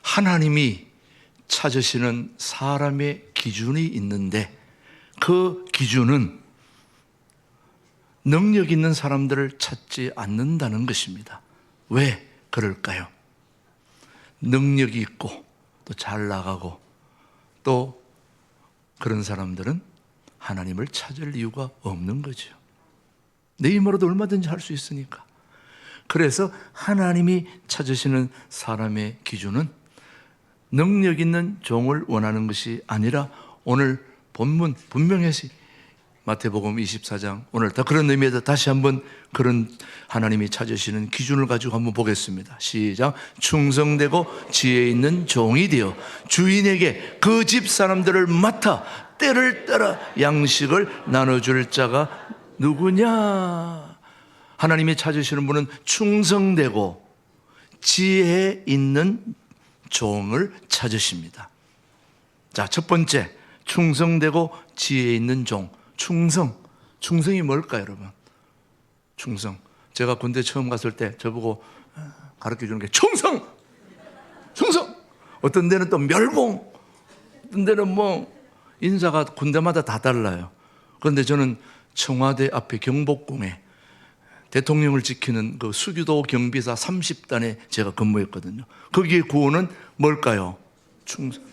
하나님이 찾으시는 사람의 기준이 있는데 그 기준은 능력 있는 사람들을 찾지 않는다는 것입니다. 왜 그럴까요? 능력이 있고 또 잘 나가고 또 그런 사람들은 하나님을 찾을 이유가 없는 거죠. 내 힘으로도 얼마든지 할 수 있으니까. 그래서 하나님이 찾으시는 사람의 기준은 능력 있는 종을 원하는 것이 아니라 오늘 본문 분명히 마태복음 24장 오늘 다 그런 의미에서 다시 한번 그런 하나님이 찾으시는 기준을 가지고 한번 보겠습니다. 시작. 충성되고 지혜 있는 종이 되어 주인에게 그 집 사람들을 맡아 때를 따라 양식을 나눠줄 자가 누구냐? 하나님이 찾으시는 분은 충성되고 지혜 있는 종을 찾으십니다. 자, 첫 번째, 충성되고 지혜 있는 종. 충성이 뭘까요, 여러분? 충성. 제가 군대 처음 갔을 때 저보고 가르쳐 주는 게 충성. 어떤 데는 또 멸공, 어떤 데는 뭐 인사가 군대마다 다 달라요. 그런데 저는 청와대 앞에 경복궁에 대통령을 지키는 그 수교도 경비사 30단에 제가 근무했거든요. 거기에 구호는 뭘까요?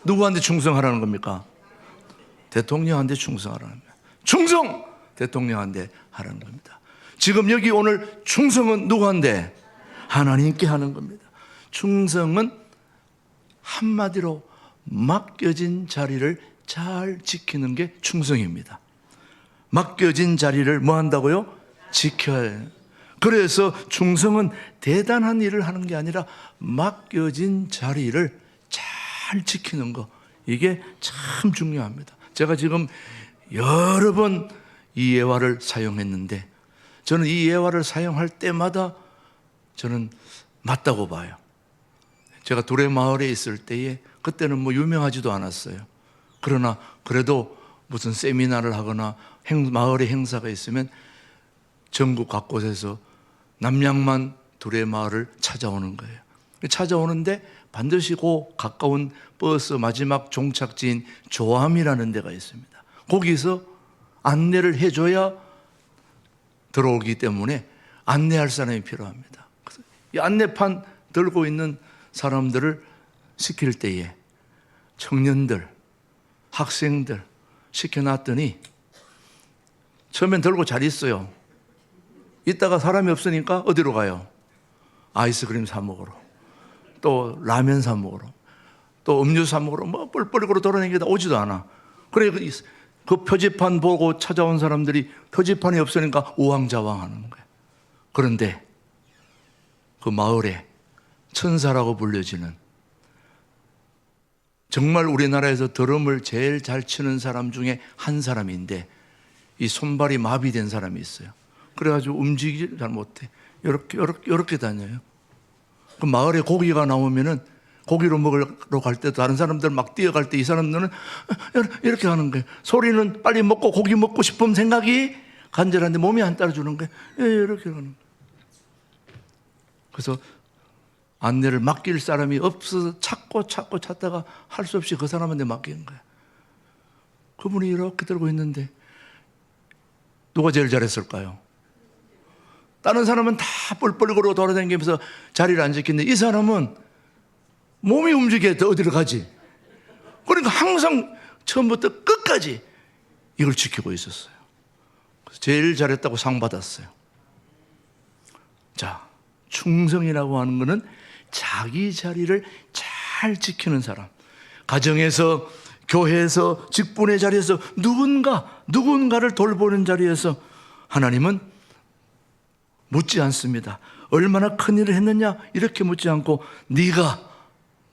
누구한테 충성하라는 겁니까? 대통령한테 충성하라는 겁니다. 충성! 대통령한테 하라는 겁니다. 지금 여기 오늘 충성은 누구한테? 하나님께 하는 겁니다. 충성은 한마디로 맡겨진 자리를 잘 지키는 게 충성입니다. 맡겨진 자리를 뭐 한다고요? 지켜야 해요. 그래서 충성은 대단한 일을 하는 게 아니라 맡겨진 자리를 잘 지키는 거, 이게 참 중요합니다. 제가 지금 여러 번 이 예화를 사용했는데 저는 이 예화를 사용할 때마다 저는 맞다고 봐요. 제가 두레 마을에 있을 때에 그때는 뭐 유명하지도 않았어요. 그러나 그래도 무슨 세미나를 하거나 마을에 행사가 있으면 전국 각곳에서 남양만 두레 마을을 찾아오는 거예요. 찾아오는데 반드시 그 가까운 버스 마지막 종착지인 조암이라는 데가 있습니다. 거기서 안내를 해줘야 들어오기 때문에 안내할 사람이 필요합니다. 그래서 이 안내판 들고 있는 사람들을 시킬 때에 청년들, 학생들 시켜놨더니 처음엔 들고 잘 있어요. 이따가 사람이 없으니까 어디로 가요? 아이스크림 사 먹으러, 또 라면 사 먹으러, 또 음료 사 먹으러 뭐 뻘뻘이 걸어 돌아다니다 오지도 않아. 그래 그 표지판 보고 찾아온 사람들이 표지판이 없으니까 우왕좌왕하는 거예요. 그런데 그 마을에 천사라고 불려지는, 정말 우리나라에서 드럼을 제일 잘 치는 사람 중에 한 사람인데 이 손발이 마비된 사람이 있어요. 그래가지고 움직이지 잘 못해. 이렇게 다녀요. 그 마을에 고기가 나오면은 고기로 먹으러 갈 때 다른 사람들 막 뛰어갈 때 이 사람들은 이렇게 하는 거예요. 소리는 빨리 먹고 고기 먹고 싶은 생각이 간절한데 몸이 안 따라주는 거예요. 이렇게 하는 거예요. 그래서 안내를 맡길 사람이 없어서 찾다가 할 수 없이 그 사람한테 맡기는 거예요. 그분이 이렇게 들고 있는데 누가 제일 잘했을까요? 다른 사람은 다 뻘뻘이 걸어 돌아다니면서 자리를 안 지키는데 이 사람은 몸이 움직여야 어디로 가지? 그러니까 항상 처음부터 끝까지 이걸 지키고 있었어요. 그래서 제일 잘했다고 상 받았어요. 자, 충성이라고 하는 것은 자기 자리를 잘 지키는 사람. 가정에서, 교회에서, 직분의 자리에서 누군가를 돌보는 자리에서 하나님은 묻지 않습니다. 얼마나 큰 일을 했느냐 이렇게 묻지 않고 네가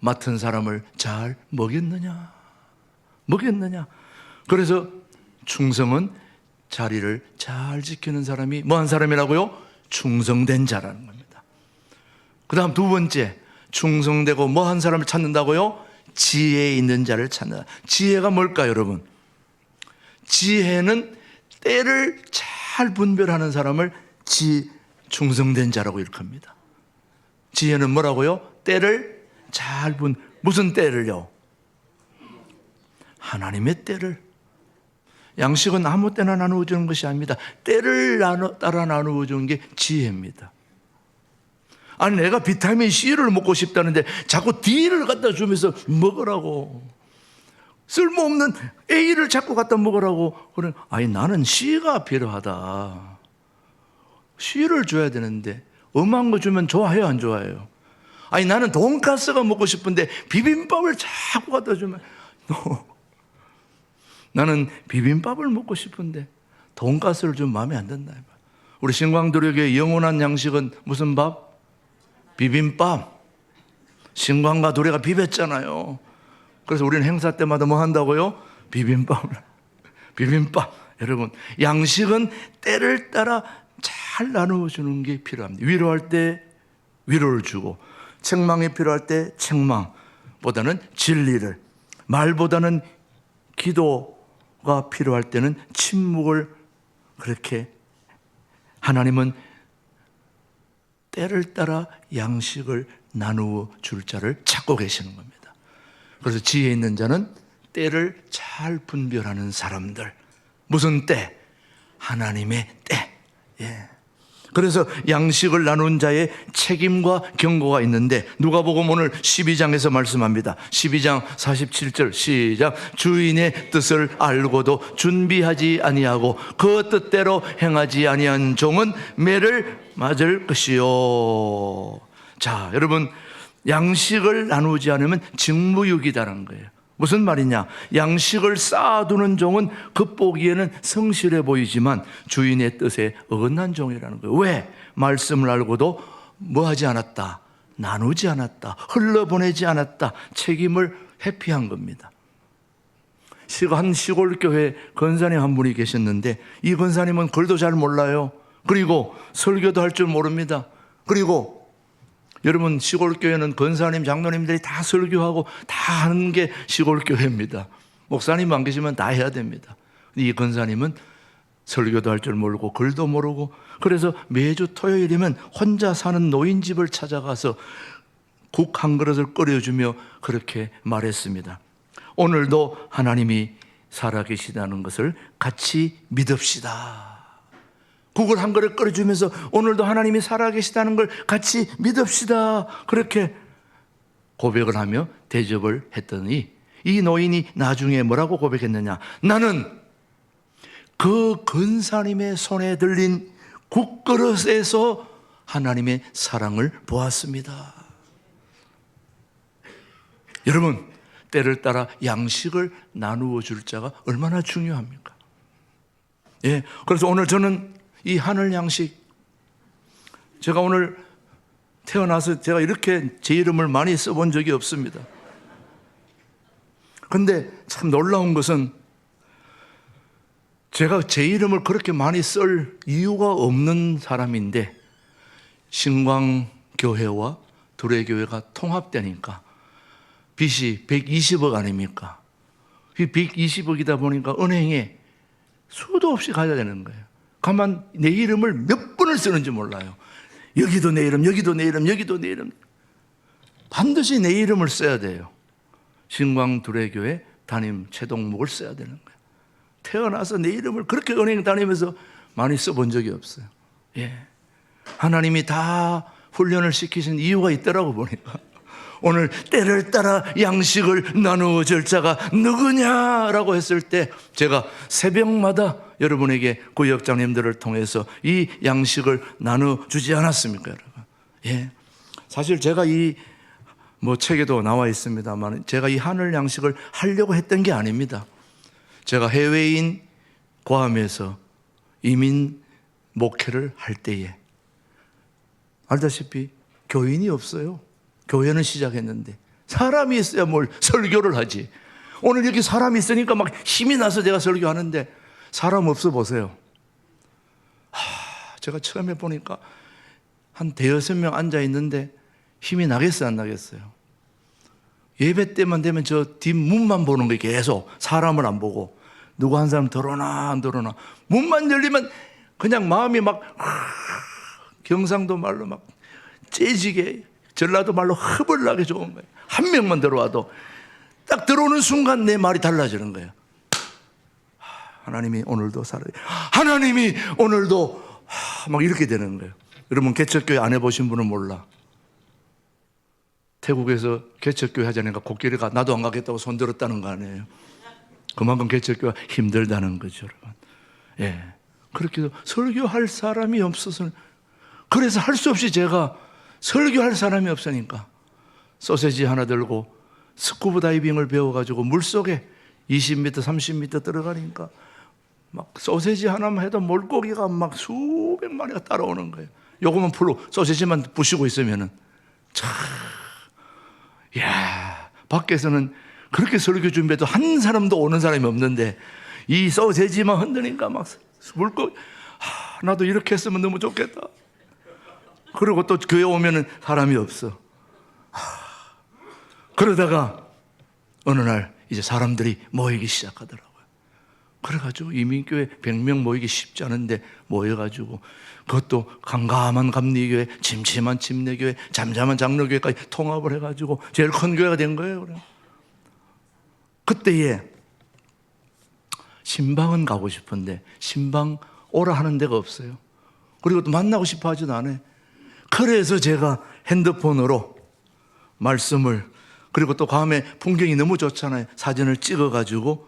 맡은 사람을 잘 먹였느냐. 그래서 충성은 자리를 잘 지키는 사람이 뭐한 사람이라고요? 충성된 자라는 겁니다. 그 다음 두 번째, 충성되고 뭐한 사람을 찾는다고요? 지혜 있는 자를 찾는다. 지혜가 뭘까요, 여러분? 지혜는 때를 잘 분별하는 사람을 충성된 자라고 일컫습니다. 지혜는 뭐라고요? 때를 잘 무슨 때를요? 하나님의 때를. 양식은 아무 때나 나누어 주는 것이 아닙니다. 때를 따라 나누어 주는 게 지혜입니다. 아니, 내가 비타민 C를 먹고 싶다는데 자꾸 D를 갖다 주면서 먹으라고. 쓸모없는 A를 자꾸 갖다 먹으라고. 그래, 아니, 나는 C가 필요하다. C를 줘야 되는데 엄한 거 주면 좋아해요, 안 좋아해요? 아니, 나는 돈가스가 먹고 싶은데 비빔밥을 자꾸 갖다 주면 나는 비빔밥을 먹고 싶은데 돈가스를 좀 마음에 안 든다. 우리 신광도력의 영원한 양식은 무슨 밥? 비빔밥. 신광과 도래가 비볐잖아요. 그래서 우리는 행사 때마다 뭐 한다고요? 비빔밥. 여러분, 양식은 때를 따라 잘 나누어 주는 게 필요합니다. 위로할 때 위로를 주고, 책망이 필요할 때 책망보다는 진리를, 말보다는 기도가 필요할 때는 침묵을, 그렇게 하나님은 때를 따라 양식을 나누어 줄 자를 찾고 계시는 겁니다. 그래서 지혜 있는 자는 때를 잘 분별하는 사람들. 무슨 때? 하나님의 때. 예. 그래서 양식을 나눈 자의 책임과 경고가 있는데 누가복음 오늘 12장에서 말씀합니다. 12장 47절 시작. 주인의 뜻을 알고도 준비하지 아니하고 그 뜻대로 행하지 아니한 종은 매를 맞을 것이요. 자, 여러분, 양식을 나누지 않으면 직무유기다는 거예요. 무슨 말이냐? 양식을 쌓아두는 종은 겉보기에는 성실해 보이지만 주인의 뜻에 어긋난 종이라는 거예요. 왜? 말씀을 알고도 뭐 하지 않았다? 나누지 않았다. 흘러보내지 않았다. 책임을 회피한 겁니다. 한 시골교회 권사님 한 분이 계셨는데 이 권사님은 글도 잘 몰라요. 그리고 설교도 할 줄 모릅니다. 그리고 여러분, 시골교회는 권사님, 장로님들이 다 설교하고 다 하는 게 시골교회입니다. 목사님 안 계시면 다 해야 됩니다. 이 권사님은 설교도 할 줄 모르고 글도 모르고, 그래서 매주 토요일이면 혼자 사는 노인집을 찾아가서 국 한 그릇을 끓여주며 그렇게 말했습니다. 오늘도 하나님이 살아계시다는 것을 같이 믿읍시다. 국을 한 그릇 끓여주면서 오늘도 하나님이 살아계시다는 걸 같이 믿읍시다. 그렇게 고백을 하며 대접을 했더니 이 노인이 나중에 뭐라고 고백했느냐? 나는 그 권사님의 손에 들린 국그릇에서 하나님의 사랑을 보았습니다. 여러분, 때를 따라 양식을 나누어 줄 자가 얼마나 중요합니까? 예, 그래서 오늘 저는 이 하늘 양식, 제가 오늘 태어나서 제가 이렇게 제 이름을 많이 써본 적이 없습니다. 그런데 참 놀라운 것은 제가 제 이름을 그렇게 많이 쓸 이유가 없는 사람인데 신광교회와 두레교회가 통합되니까 빚이 120억 아닙니까? 120억이다 보니까 은행에 수도 없이 가야 되는 거예요. 가만 내 이름을 몇 번을 쓰는지 몰라요. 여기도 내 이름, 여기도 내 이름, 여기도 내 이름. 반드시 내 이름을 써야 돼요. 신광두레교회 담임 최동목을 써야 되는 거예요. 태어나서 내 이름을 그렇게 은행 다니면서 많이 써본 적이 없어요. 예. 하나님이 다 훈련을 시키신 이유가 있더라고 보니까. 오늘 때를 따라 양식을 나누어 줄 자가 누구냐라고 했을 때 제가 새벽마다 여러분에게 구역장님들을 통해서 이 양식을 나누어 주지 않았습니까, 여러분? 예. 사실 제가 이 책에도 나와 있습니다만 제가 이 하늘 양식을 하려고 했던 게 아닙니다. 제가 해외인 고암에서 이민 목회를 할 때에 알다시피 교인이 없어요. 교회는 시작했는데 사람이 있어야 뭘 설교를 하지. 오늘 여기 사람이 있으니까 막 힘이 나서 제가 설교하는데 사람 없어 보세요. 제가 처음에 보니까 한 대여섯 명 앉아 있는데 힘이 나겠어요, 안 나겠어요? 예배 때만 되면 저 뒷문만 보는 거예요. 계속 사람을 안 보고 누구 한 사람 들어오나 안 들어오나. 문만 열리면 그냥 마음이 막 경상도 말로 막 째지게 전라도 말로 허벌나게 좋은 거예요. 한 명만 들어와도 딱 들어오는 순간 내 말이 달라지는 거예요. 하나님이 오늘도 살아요. 하나님이 오늘도 막 이렇게 되는 거예요. 여러분 개척교회 안 해보신 분은 몰라. 태국에서 개척교회 하자니까 코끼리 가 나도 안 가겠다고 손 들었다는 거 아니에요. 그만큼 개척교회가 힘들다는 거죠, 여러분. 예. 그렇게 해서 설교할 사람이 없어서, 그래서 할 수 없이 제가 설교할 사람이 없으니까 소세지 하나 들고 스쿠버 다이빙을 배워가지고 물속에 20m, 30m 들어가니까 막 소세지 하나만 해도 물고기가 막 수백 마리가 따라오는 거예요. 요거만 풀로 소세지만 부시고 있으면은 참, 야, 밖에서는 그렇게 설교 준비해도 한 사람도 오는 사람이 없는데 이 소세지만 흔드니까 막 물고기, 나도 이렇게 했으면 너무 좋겠다. 그리고 또 교회 오면은 사람이 없어. 그러다가 어느 날 이제 사람들이 모이기 시작하더라고요. 그래가지고 이민교회 100명 모이기 쉽지 않은데 모여가지고 그것도 강감한 감리교회, 침침한 침례교회, 잠잠한 장로교회까지 통합을 해가지고 제일 큰 교회가 된 거예요. 그때에 신방은 가고 싶은데 신방 오라 하는 데가 없어요. 그리고 또 만나고 싶어 하지도 않아요. 그래서 제가 핸드폰으로 말씀을, 그리고 또 밤에 풍경이 너무 좋잖아요. 사진을 찍어가지고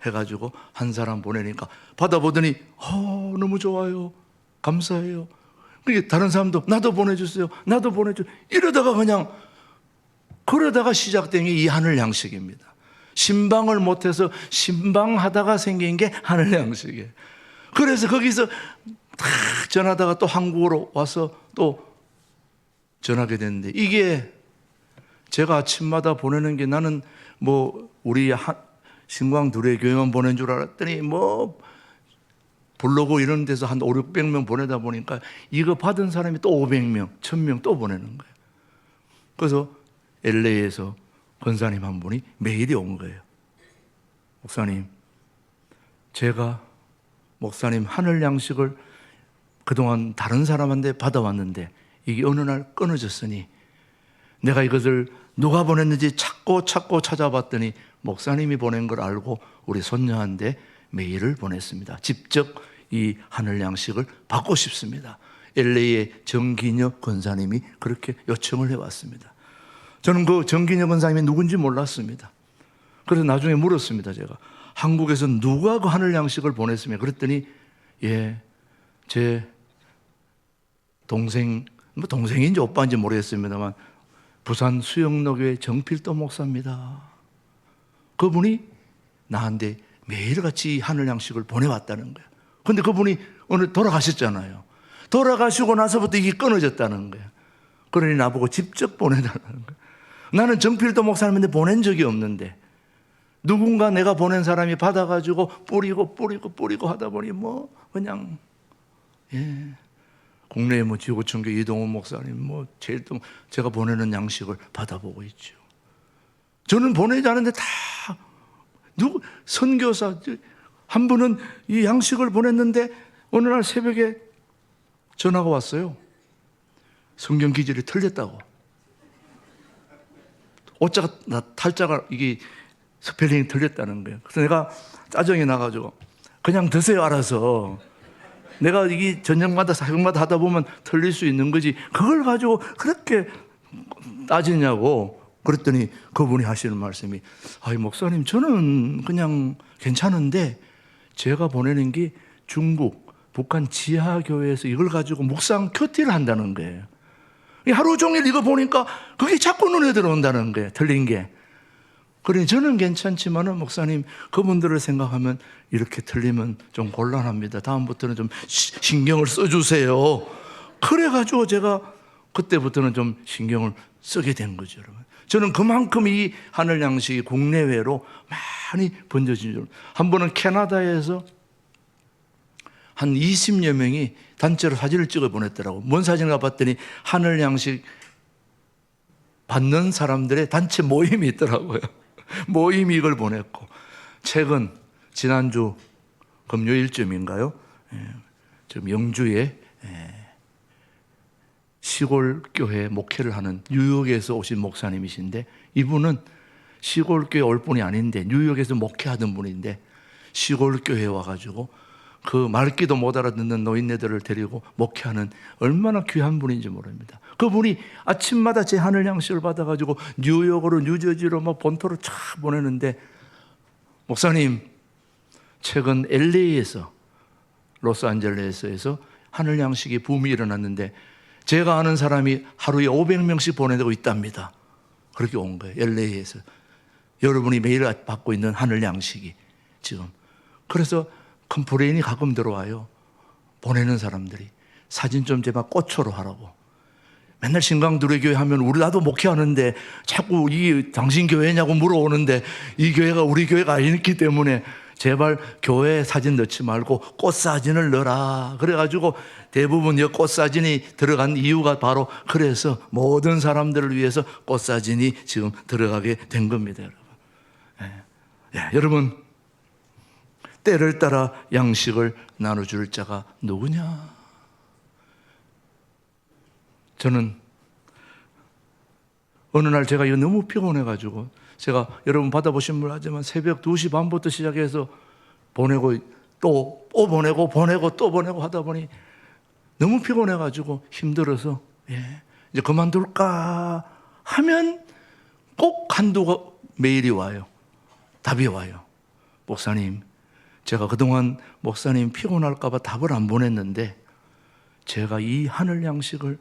해가지고 한 사람 보내니까 받아보더니 너무 좋아요, 감사해요. 그게 다른 사람도 나도 보내주세요, 나도 보내줘. 이러다가 그러다가 시작된 게 이 하늘 양식입니다. 신방을 못해서 신방하다가 생긴 게 하늘 양식이에요. 그래서 거기서 다 전하다가 또 한국으로 와서 또 전하게 됐는데, 이게 제가 아침마다 보내는 게, 나는 뭐 우리 신광 둘의 교회만 보낸 줄 알았더니 뭐 블로그 이런 데서 한 500-600명 보내다 보니까 이거 받은 사람이 또 500명, 1000명 또 보내는 거예요. 그래서 LA에서 권사님 한 분이 메일이 온 거예요. 목사님, 제가 목사님 하늘 양식을 그동안 다른 사람한테 받아왔는데 이게 어느 날 끊어졌으니 내가 이것을 누가 보냈는지 찾고 찾아봤더니 목사님이 보낸 걸 알고 우리 손녀한테 메일을 보냈습니다. 직접 이 하늘 양식을 받고 싶습니다. LA의 정기녀 권사님이 그렇게 요청을 해왔습니다. 저는 그 정기녀 권사님이 누군지 몰랐습니다. 그래서 나중에 물었습니다. 제가 한국에서 누가 그 하늘 양식을 보냈으며, 그랬더니 제 동생, 뭐 동생인지 오빠인지 모르겠습니다만 부산 수영로교회 정필도 목사입니다. 그분이 나한테 매일같이 하늘 양식을 보내왔다는 거예요. 그런데 그분이 오늘 돌아가셨잖아요. 돌아가시고 나서부터 이게 끊어졌다는 거예요. 그러니 나보고 직접 보내달라는 거예요. 나는 정필도 목사님한테 보낸 적이 없는데 누군가 내가 보낸 사람이 받아가지고 뿌리고 하다 보니 뭐 그냥 국내에 뭐 지구촌교 이동훈 목사님 뭐 제일 또 제가 보내는 양식을 받아보고 있죠. 저는 보내지 않은데 다 선교사 한 분은 이 양식을 보냈는데 어느 날 새벽에 전화가 왔어요. 성경 기절이 틀렸다고. 오자가 탈자가 이게 스펠링이 틀렸다는 거예요. 그래서 내가 짜증이 나가지고 그냥 드세요, 알아서. 내가 이게 저녁마다 새벽마다 하다 보면 틀릴 수 있는 거지 그걸 가지고 그렇게 따지냐고. 그랬더니 그분이 하시는 말씀이, 아이 목사님, 저는 그냥 괜찮은데 제가 보내는 게 중국, 북한 지하교회에서 이걸 가지고 묵상 큐티를 한다는 거예요. 하루 종일 이거 보니까 그게 자꾸 눈에 들어온다는 거예요, 틀린 게. 그러니 저는 괜찮지만은 목사님, 그분들을 생각하면 이렇게 틀리면 좀 곤란합니다. 다음부터는 좀 신경을 써주세요. 그래가지고 제가 그때부터는 좀 신경을 쓰게 된 거죠, 여러분. 저는 그만큼 이 하늘 양식이 국내외로 많이 번져진 줄. 한 번은 캐나다에서 한 20여 명이 단체로 사진을 찍어 보냈더라고. 뭔 사진을 봤더니 하늘 양식 받는 사람들의 단체 모임이 있더라고요. 모임이 이걸 보냈고, 최근 지난주 금요일쯤인가요? 지금 영주에 시골 교회 목회를 하는 뉴욕에서 오신 목사님이신데, 이분은 시골 교회 올 분이 아닌데 뉴욕에서 목회하던 분인데 시골 교회에 와가지고 그 말귀도 못 알아듣는 노인네들을 데리고 목회하는 얼마나 귀한 분인지 모릅니다. 그분이 아침마다 제 하늘 양식을 받아가지고 뉴욕으로 뉴저지로 막 본토로 쫙 보내는데, 목사님, 최근 LA에서, 로스안젤레스에서 하늘 양식이 붐이 일어났는데 제가 아는 사람이 하루에 500명씩 보내고 있답니다. 그렇게 온 거예요. LA에서. 여러분이 매일 받고 있는 하늘 양식이 지금. 그래서 컴플레인이 가끔 들어와요. 보내는 사람들이 사진 좀 제발 꽃초로 하라고. 맨날 신강두레 교회 하면 우리 나도 목회하는데 자꾸 이 당신 교회냐고 물어오는데 이 교회가 우리 교회가 아니기 때문에 제발 교회 사진 넣지 말고 꽃 사진을 넣어라. 그래가지고 대부분 이 꽃 사진이 들어간 이유가 바로 그래서 모든 사람들을 위해서 꽃 사진이 지금 들어가게 된 겁니다, 여러분. 여러분, 때를 따라 양식을 나눠줄 자가 누구냐? 저는 어느 날 제가 이거 너무 피곤해가지고, 제가 여러분 받아보신 분 하지만 새벽 2시 반부터 시작해서 보내고 또 보내고 또 보내고 하다 보니 너무 피곤해가지고 힘들어서 이제 그만둘까 하면 꼭 한두가 메일이 와요. 답이 와요. 목사님, 제가 그동안 목사님 피곤할까 봐 답을 안 보냈는데 제가 이 하늘 양식을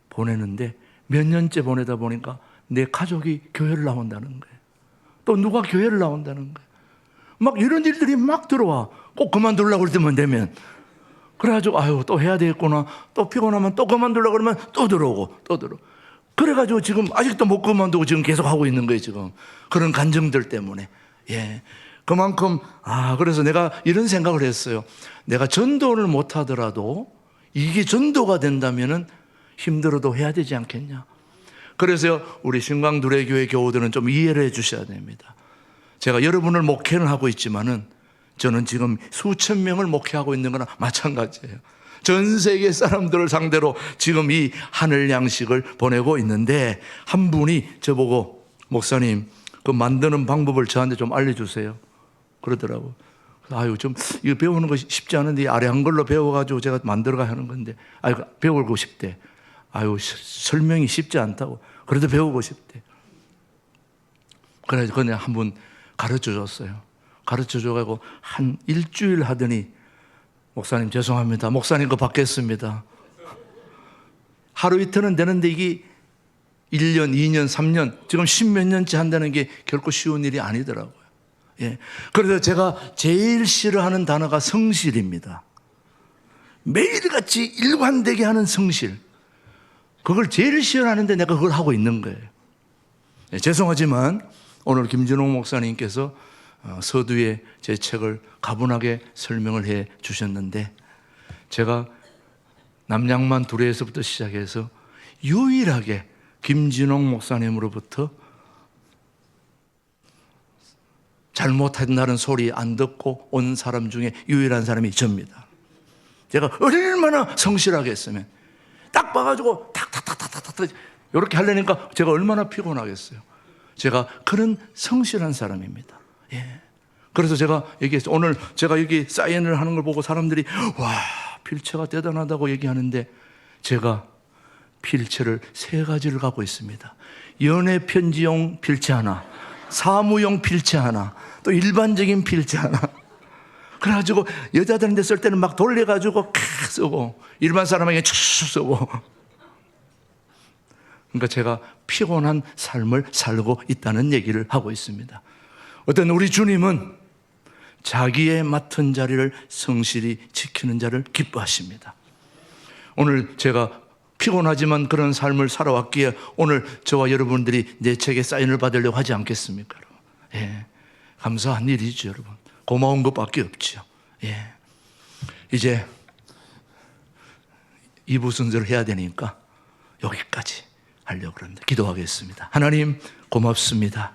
보내는데 몇 년째 보내다 보니까 내 가족이 교회를 나온다는 거예요. 또 누가 교회를 나온다는 거예요. 막 이런 일들이 막 들어와. 꼭 그만두려고 할 때만 되면. 그래가지고 아유 또 해야 되겠구나. 또 피곤하면 또 그만두려고 그러면 또 들어오고 또 들어오고. 그래가지고 지금 아직도 못 그만두고 지금 계속 하고 있는 거예요, 지금. 그런 간증들 때문에. 그만큼, 그래서 내가 이런 생각을 했어요. 내가 전도를 못 하더라도 이게 전도가 된다면은 힘들어도 해야 되지 않겠냐. 그래서 우리 신광두레교회 교우들은 좀 이해를 해 주셔야 됩니다. 제가 여러분을 목회는 하고 있지만은 저는 지금 수천 명을 목회하고 있는 거나 마찬가지예요. 전 세계 사람들을 상대로 지금 이 하늘 양식을 보내고 있는데 한 분이 저보고 목사님 그 만드는 방법을 저한테 좀 알려주세요 그러더라고. 좀 이거 배우는 거 쉽지 않은데 아래 한글로 배워가지고 제가 만들어가 하는 건데 배우고 싶대. 설명이 쉽지 않다고. 그래도 배우고 싶대. 그래서 그냥 한번 가르쳐 줬어요. 가르쳐 줘가지고 한 일주일 하더니 목사님 죄송합니다. 목사님 거 받겠습니다. 하루 이틀은 되는데 이게 1년, 2년, 3년, 지금 10몇 년째 한다는 게 결코 쉬운 일이 아니더라고요. 그래서 제가 제일 싫어하는 단어가 성실입니다. 매일같이 일관되게 하는 성실. 그걸 제일 싫어하는데 내가 그걸 하고 있는 거예요. 죄송하지만 오늘 김진홍 목사님께서 서두에 제 책을 가분하게 설명을 해 주셨는데 제가 남양만 두레에서부터 시작해서 유일하게 김진홍 목사님으로부터 잘못한다는 소리 안 듣고 온 사람 중에 유일한 사람이 접니다. 제가 얼마나 성실하게 했으면 딱 봐가지고 탁탁탁탁탁탁 이렇게 하려니까 제가 얼마나 피곤하겠어요. 제가 그런 성실한 사람입니다. 그래서 제가 얘기했어요. 오늘 제가 여기 사인을 하는 걸 보고 사람들이 와 필체가 대단하다고 얘기하는데 제가 필체를 3가지를 갖고 있습니다. 연애 편지용 필체 하나, 사무용 필체 하나, 또 일반적인 필체 하나. 그래가지고 여자들한테 쓸 때는 막 돌려가지고 캬 쓰고 일반 사람에게 쭉 쓰고. 그러니까 제가 피곤한 삶을 살고 있다는 얘기를 하고 있습니다. 어떤 우리 주님은 자기의 맡은 자리를 성실히 지키는 자를 기뻐하십니다. 오늘 제가 피곤하지만 그런 삶을 살아왔기에 오늘 저와 여러분들이 내 책에 사인을 받으려고 하지 않겠습니까? 감사한 일이죠, 여러분. 고마운 것밖에 없죠. 이제 2부 순서를 해야 되니까 여기까지 하려고 합니다. 기도하겠습니다. 하나님 고맙습니다.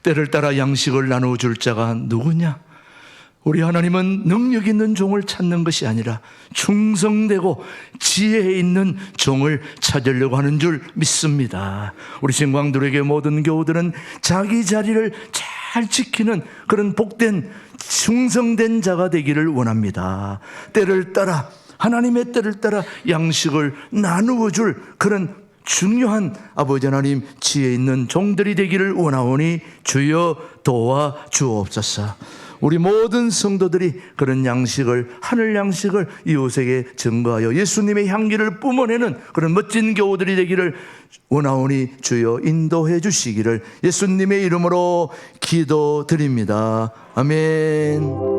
때를 따라 양식을 나누어줄 자가 누구냐? 우리 하나님은 능력 있는 종을 찾는 것이 아니라 충성되고 지혜 있는 종을 찾으려고 하는 줄 믿습니다. 우리 신광들에게 모든 교우들은 자기 자리를 잘 지키는 그런 복된 충성된 자가 되기를 원합니다. 때를 따라, 하나님의 때를 따라 양식을 나누어 줄 그런 중요한 아버지 하나님 지혜 있는 종들이 되기를 원하오니 주여 도와 주옵소서. 우리 모든 성도들이 그런 양식을, 하늘 양식을 이웃에게 증거하여 예수님의 향기를 뿜어내는 그런 멋진 교우들이 되기를 원하오니 주여 인도해 주시기를 예수님의 이름으로 기도드립니다. 아멘.